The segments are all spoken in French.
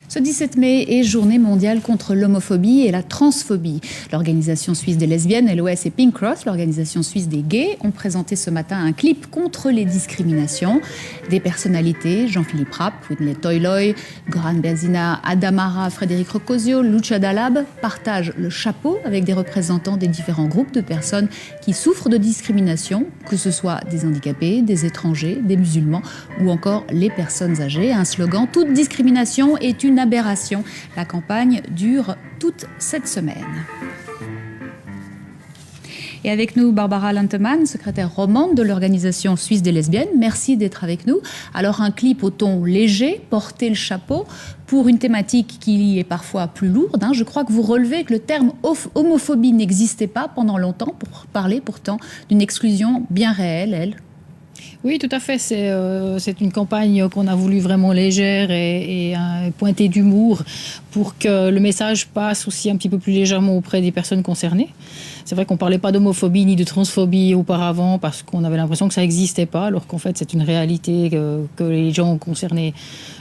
Ce 17 mai est journée mondiale contre l'homophobie et la transphobie. L'organisation suisse des lesbiennes, LOS et Pink Cross, l'organisation suisse des gays, ont présenté ce matin un clip contre les discriminations. Des personnalités, Jean-Philippe Rapp, Whitney Toiloy, Goran Berzina, Adamara, Frédéric Rocosio, Lucia Dalab partagent le chapeau avec des représentants des différents groupes de personnes qui souffrent de discrimination, que ce soit des handicapés, des étrangers, des musulmans ou encore les personnes âgées. Un slogan « Toute discrimination est une aberration ». La campagne dure toute cette semaine. Et avec nous, Barbara Lantemann, secrétaire romande de l'Organisation suisse des lesbiennes. Merci d'être avec nous. Alors, un clip au ton léger, porter le chapeau, pour une thématique qui est parfois plus lourde. Je crois que vous relevez que le terme homophobie n'existait pas pendant longtemps, pour parler pourtant d'une exclusion bien réelle, elle. Oui, tout à fait. C'est une campagne qu'on a voulu vraiment légère et pointée d'humour pour que le message passe aussi un petit peu plus légèrement auprès des personnes concernées. C'est vrai qu'on ne parlait pas d'homophobie ni de transphobie auparavant parce qu'on avait l'impression que ça n'existait pas, alors qu'en fait c'est une réalité que les gens concernés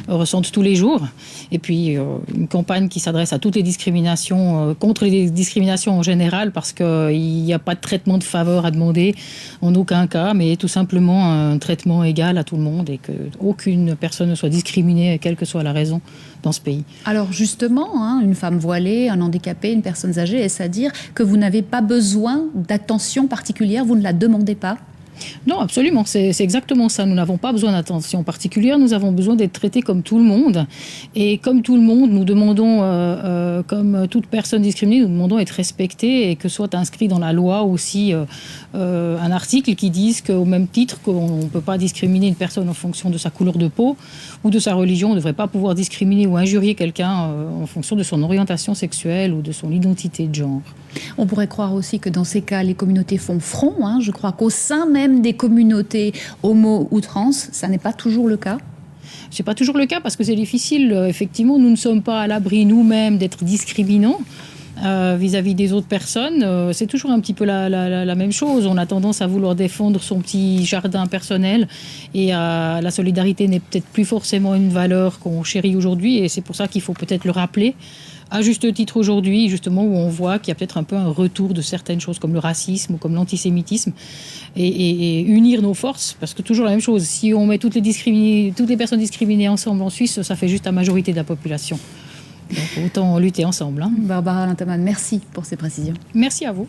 ressentent tous les jours. Et puis une campagne qui s'adresse à toutes les discriminations, contre les discriminations en général, parce qu'il n'y a pas de traitement de faveur à demander en aucun cas, mais tout simplement un traitement égal à tout le monde et qu'aucune personne ne soit discriminée, quelle que soit la raison, dans ce pays. Alors justement, une femme voilée, un handicapé, une personne âgée, est-ce à dire que vous n'avez pas besoin d'attention particulière, vous ne la demandez pas ? Non, absolument, c'est exactement ça. Nous n'avons pas besoin d'attention particulière, nous avons besoin d'être traités comme tout le monde. Et comme tout le monde, nous demandons, comme toute personne discriminée, nous demandons d'être respectés et que soit inscrit dans la loi aussi un article qui dise qu'au même titre qu'on ne peut pas discriminer une personne en fonction de sa couleur de peau ou de sa religion, on ne devrait pas pouvoir discriminer ou injurier quelqu'un en fonction de son orientation sexuelle ou de son identité de genre. On pourrait croire aussi que dans ces cas, les communautés font front. Je crois qu'au sein même des communautés homo ou trans, ça n'est pas toujours le cas. Ce n'est pas toujours le cas parce que c'est difficile. Effectivement, nous ne sommes pas à l'abri nous-mêmes d'être discriminants vis-à-vis des autres personnes. C'est toujours un petit peu la même chose. On a tendance à vouloir défendre son petit jardin personnel et la solidarité n'est peut-être plus forcément une valeur qu'on chérit aujourd'hui et c'est pour ça qu'il faut peut-être le rappeler à juste titre aujourd'hui, justement, où on voit qu'il y a peut-être un peu un retour de certaines choses comme le racisme ou comme l'antisémitisme et unir nos forces, parce que toujours la même chose, si on met toutes les personnes discriminées ensemble en Suisse, ça fait juste la majorité de la population. Donc autant lutter ensemble. Barbara Lantemann, merci pour ces précisions. Merci à vous.